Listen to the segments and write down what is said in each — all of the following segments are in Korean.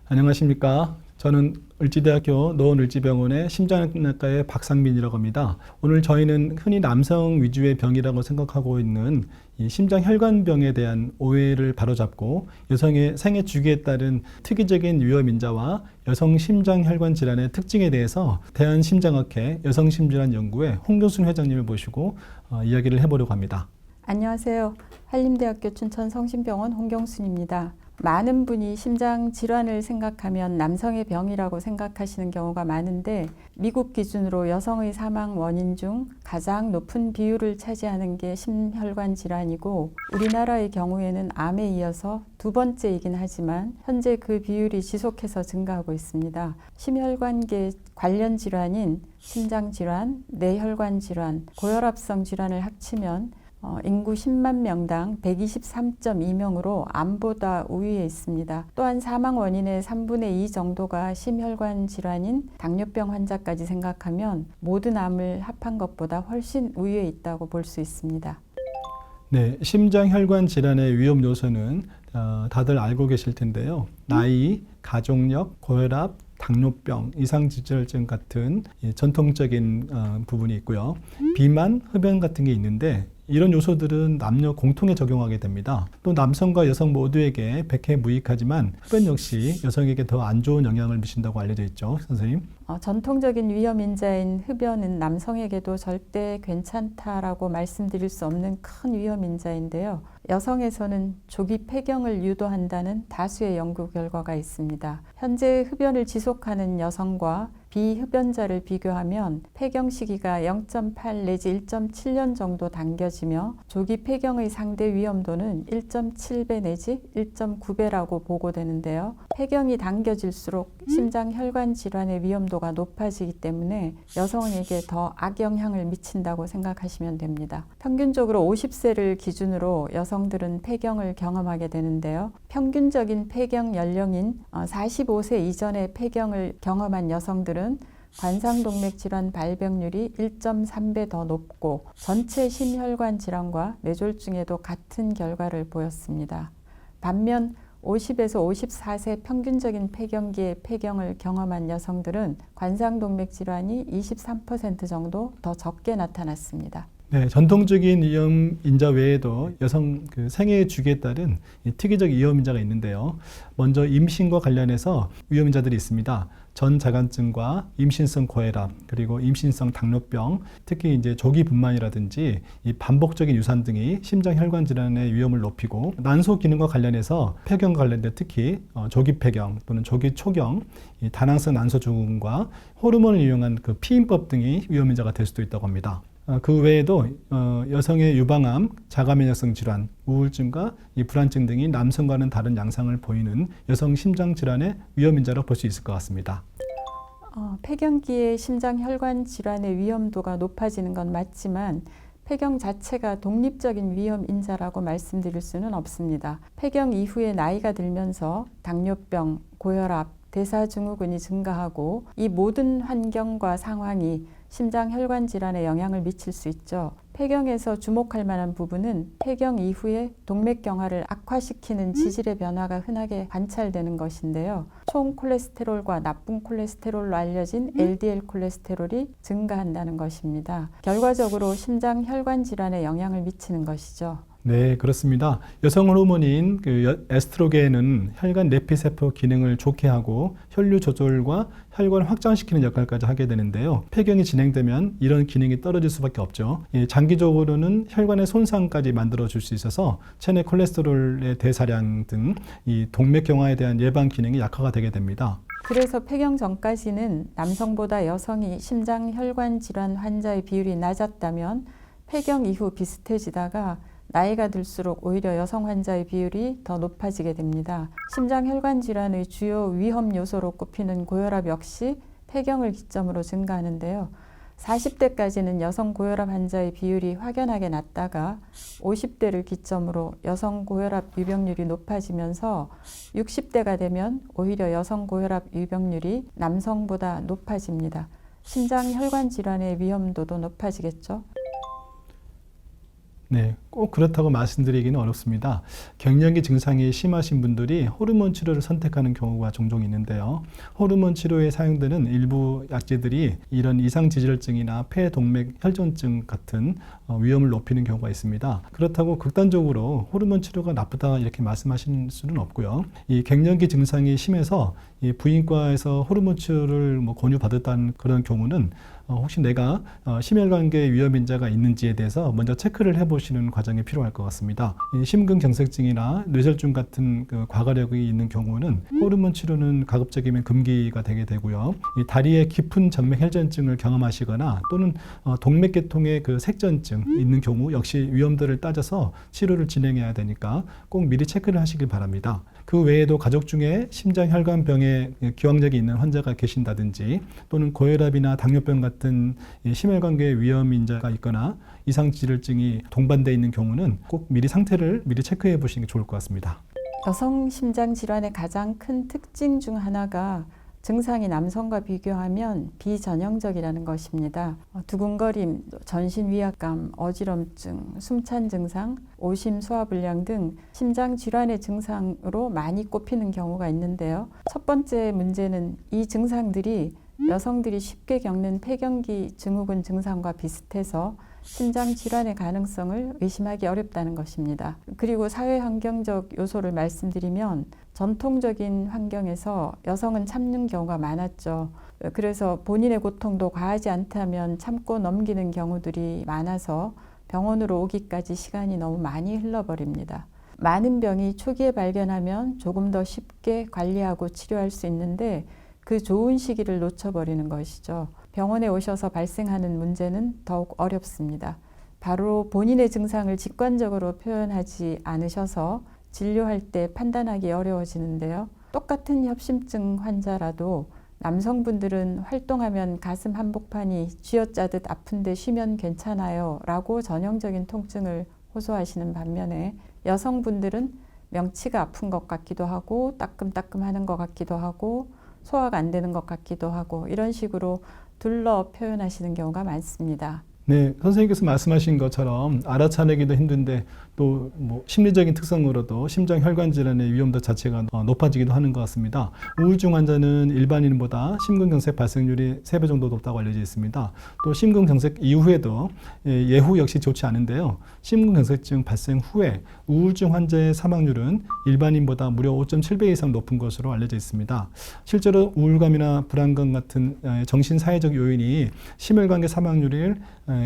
안녕하십니까. 저는 을지대학교 노원을지병원의 심장내과의 박상민이라고 합니다. 오늘 저희는 흔히 남성 위주의 병이라고 생각하고 있는 이 심장혈관병에 대한 오해를 바로잡고 여성의 생애 주기에 따른 특이적인 위험인자와 여성 심장혈관 질환의 특징에 대해서 대한심장학회 여성심질환연구회 홍교순 회장님을 모시고 이야기를 해보려고 합니다. 안녕하세요. 한림대학교 춘천성심병원 홍경순입니다. 많은 분이 심장 질환을 생각하면 남성의 병이라고 생각하시는 경우가 많은데 미국 기준으로 여성의 사망 원인 중 가장 높은 비율을 차지하는 게 심혈관 질환이고 우리나라의 경우에는 암에 이어서 두 번째이긴 하지만 현재 그 비율이 지속해서 증가하고 있습니다. 심혈관계 관련 질환인 심장 질환, 뇌혈관 질환, 고혈압성 질환을 합치면 인구 10만 명당 123.2명으로 암보다 우위에 있습니다. 또한 사망 원인의 3분의 2 정도가 심혈관 질환인 당뇨병 환자까지 생각하면 모든 암을 합한 것보다 훨씬 우위에 있다고 볼 수 있습니다. 네, 심장혈관 질환의 위험 요소는 다들 알고 계실 텐데요. 나이, 가족력, 고혈압, 당뇨병, 이상지혈증 같은 전통적인 부분이 있고요. 비만, 흡연 같은 게 있는데 이런 요소들은 남녀 공통에 적용하게 됩니다. 또 남성과 여성 모두에게 백해무익하지만 흡연 역시 여성에게 더 안 좋은 영향을 미친다고 알려져 있죠, 선생님. 전통적인 위험인자인 흡연은 남성에게도 절대 괜찮다라고 말씀드릴 수 없는 큰 위험인자인데요. 여성에서는 조기 폐경을 유도한다는 다수의 연구 결과가 있습니다. 현재 흡연을 지속하는 여성과 비흡연자를 비교하면 폐경 시기가 0.8 내지 1.7년 정도 당겨지며 조기 폐경의 상대 위험도는 1.7배 내지 1.9배라고 보고되는데요. 폐경이 당겨질수록 심장혈관 질환의 위험도가 높아지기 때문에 여성에게 더 악영향을 미친다고 생각하시면 됩니다. 평균적으로 50세를 기준으로 여성들은 폐경을 경험하게 되는데요. 평균적인 폐경 연령인 45세 이전의 폐경을 경험한 여성들은 관상동맥 질환 발병률이 1.3배 더 높고 전체 심혈관 질환과 뇌졸중에도 같은 결과를 보였습니다. 반면 50에서 54세 평균적인 폐경기에 폐경을 경험한 여성들은 관상동맥 질환이 23% 정도 더 적게 나타났습니다. 네, 전통적인 위험인자 외에도 여성 생애 주기에 따른 특이적 위험인자가 있는데요. 먼저 임신과 관련해서 위험인자들이 있습니다. 전자간증과 임신성 고혈압, 그리고 임신성 당뇨병, 특히 이제 조기 분만이라든지 이 반복적인 유산 등이 심장혈관 질환의 위험을 높이고 난소 기능과 관련해서 폐경 관련된 특히 조기 폐경 또는 조기 초경, 이 다낭성 난소 증후군과 호르몬을 이용한 피임법 등이 위험인자가 될 수도 있다고 합니다. 그 외에도 여성의 유방암, 자가면역성 질환, 우울증과 이 불안증 등이 남성과는 다른 양상을 보이는 여성 심장 질환의 위험인자로 볼 수 있을 것 같습니다. 폐경기에 심장혈관 질환의 위험도가 높아지는 건 맞지만 폐경 자체가 독립적인 위험인자라고 말씀드릴 수는 없습니다. 폐경 이후에 나이가 들면서 당뇨병, 고혈압, 대사증후군이 증가하고 이 모든 환경과 상황이 심장혈관 질환에 영향을 미칠 수 있죠. 폐경에서 주목할 만한 부분은 폐경 이후에 동맥경화를 악화시키는 지질의 변화가 흔하게 관찰되는 것인데요. 총 콜레스테롤과 나쁜 콜레스테롤로 알려진 LDL 콜레스테롤이 증가한다는 것입니다. 결과적으로 심장혈관 질환에 영향을 미치는 것이죠. 네, 그렇습니다. 여성 호르몬인 에스트로겐은 혈관 내피세포 기능을 좋게 하고 혈류 조절과 혈관을 확장시키는 역할까지 하게 되는데요. 폐경이 진행되면 이런 기능이 떨어질 수밖에 없죠. 장기적으로는 혈관의 손상까지 만들어줄 수 있어서 체내 콜레스테롤의 대사량 등 이 동맥경화에 대한 예방 기능이 약화가 되게 됩니다. 그래서 폐경 전까지는 남성보다 여성이 심장혈관 질환 환자의 비율이 낮았다면 폐경 이후 비슷해지다가 나이가 들수록 오히려 여성 환자의 비율이 더 높아지게 됩니다. 심장혈관 질환의 주요 위험 요소로 꼽히는 고혈압 역시 폐경을 기점으로 증가하는데요. 40대까지는 여성 고혈압 환자의 비율이 확연하게 낮다가 50대를 기점으로 여성 고혈압 유병률이 높아지면서 60대가 되면 오히려 여성 고혈압 유병률이 남성보다 높아집니다. 심장혈관 질환의 위험도도 높아지겠죠. 네, 꼭 그렇다고 말씀드리기는 어렵습니다. 갱년기 증상이 심하신 분들이 호르몬 치료를 선택하는 경우가 종종 있는데요. 호르몬 치료에 사용되는 일부 약제들이 이런 이상지질증이나 폐동맥 혈전증 같은 위험을 높이는 경우가 있습니다. 그렇다고 극단적으로 호르몬 치료가 나쁘다 이렇게 말씀하실 수는 없고요. 이 갱년기 증상이 심해서 이 부인과에서 호르몬 치료를 권유받았다는 그런 경우는 혹시 내가 심혈관계 위험인자가 있는지에 대해서 먼저 체크를 해보시는 과정이 필요할 것 같습니다. 이 심근경색증이나 뇌졸중 같은 그 과가력이 있는 경우는 호르몬 치료는 가급적이면 금기가 되게 되고요. 이 다리에 깊은 정맥 혈전증을 경험하시거나 또는 동맥계통의 그 색전증 있는 경우 역시 위험도를 따져서 치료를 진행해야 되니까 꼭 미리 체크를 하시길 바랍니다. 그 외에도 가족 중에 심장혈관병에 기왕력이 있는 환자가 계신다든지 또는 고혈압이나 당뇨병 같은 심혈관계 위험인자가 있거나 이상지질증이 동반되어 있는 경우는 꼭 미리 상태를 미리 체크해 보시는 게 좋을 것 같습니다. 여성 심장 질환의 가장 큰 특징 중 하나가 증상이 남성과 비교하면 비전형적이라는 것입니다. 두근거림, 전신 위압감, 어지럼증, 숨찬 증상, 오심 소화불량 등 심장 질환의 증상으로 많이 꼽히는 경우가 있는데요. 첫 번째 문제는 이 증상들이 여성들이 쉽게 겪는 폐경기 증후군 증상과 비슷해서 심장 질환의 가능성을 의심하기 어렵다는 것입니다. 그리고 사회 환경적 요소를 말씀드리면 전통적인 환경에서 여성은 참는 경우가 많았죠. 그래서 본인의 고통도 과하지 않다면 참고 넘기는 경우들이 많아서 병원으로 오기까지 시간이 너무 많이 흘러버립니다. 많은 병이 초기에 발견하면 조금 더 쉽게 관리하고 치료할 수 있는데 그 좋은 시기를 놓쳐버리는 것이죠. 병원에 오셔서 발생하는 문제는 더욱 어렵습니다. 바로 본인의 증상을 직관적으로 표현하지 않으셔서 진료할 때 판단하기 어려워지는데요. 똑같은 협심증 환자라도 남성분들은 활동하면 가슴 한복판이 쥐어짜듯 아픈데 쉬면 괜찮아요 라고 전형적인 통증을 호소하시는 반면에 여성분들은 명치가 아픈 것 같기도 하고 따끔따끔하는 것 같기도 하고 소화가 안 되는 것 같기도 하고 이런 식으로 둘러 표현하시는 경우가 많습니다. 네, 선생님께서 말씀하신 것처럼 알아차리기도 힘든데 또 심리적인 특성으로도 심장 혈관 질환의 위험도 자체가 높아지기도 하는 것 같습니다. 우울증 환자는 일반인보다 심근경색 발생률이 3배 정도 높다고 알려져 있습니다. 또 심근경색 이후에도 예후 역시 좋지 않은데요. 심근경색증 발생 후에 우울증 환자의 사망률은 일반인보다 무려 5.7배 이상 높은 것으로 알려져 있습니다. 실제로 우울감이나 불안감 같은 정신사회적 요인이 심혈관계 사망률을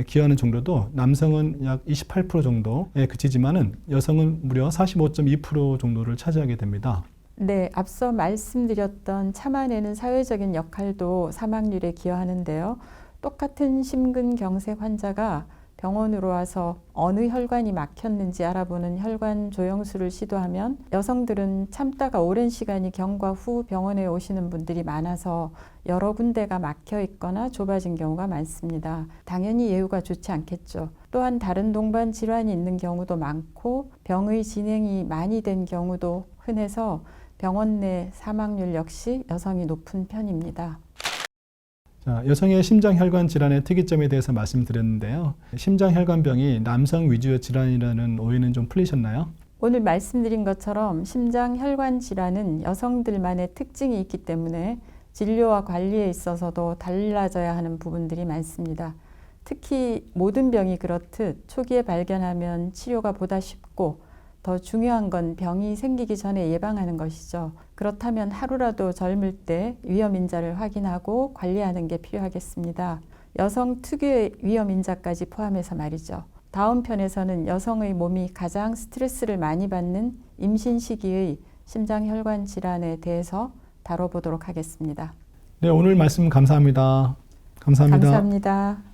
기여하는 정도도 남성은 약 28% 정도에 그치지만은 여성은 무려 45.2% 정도를 차지하게 됩니다. 네, 앞서 말씀드렸던 참아내는 사회적인 역할도 사망률에 기여하는데요. 똑같은 심근경색 환자가 병원으로 와서 어느 혈관이 막혔는지 알아보는 혈관 조영술을 시도하면 여성들은 참다가 오랜 시간이 경과 후 병원에 오시는 분들이 많아서 여러 군데가 막혀 있거나 좁아진 경우가 많습니다. 당연히 예후가 좋지 않겠죠. 또한 다른 동반 질환이 있는 경우도 많고 병의 진행이 많이 된 경우도 흔해서 병원 내 사망률 역시 여성이 높은 편입니다. 자, 여성의 심장혈관 질환의 특이점에 대해서 말씀드렸는데요. 심장혈관병이 남성 위주의 질환이라는 오해는 좀 풀리셨나요? 오늘 말씀드린 것처럼 심장혈관 질환은 여성들만의 특징이 있기 때문에 진료와 관리에 있어서도 달라져야 하는 부분들이 많습니다. 특히 모든 병이 그렇듯 초기에 발견하면 치료가 보다 쉽고 더 중요한 건 병이 생기기 전에 예방하는 것이죠. 그렇다면 하루라도 젊을 때 위험인자를 확인하고 관리하는 게 필요하겠습니다. 여성 특유의 위험인자까지 포함해서 말이죠. 다음 편에서는 여성의 몸이 가장 스트레스를 많이 받는 임신 시기의 심장혈관 질환에 대해서 다뤄보도록 하겠습니다. 네, 오늘 말씀 감사합니다. 감사합니다. 감사합니다.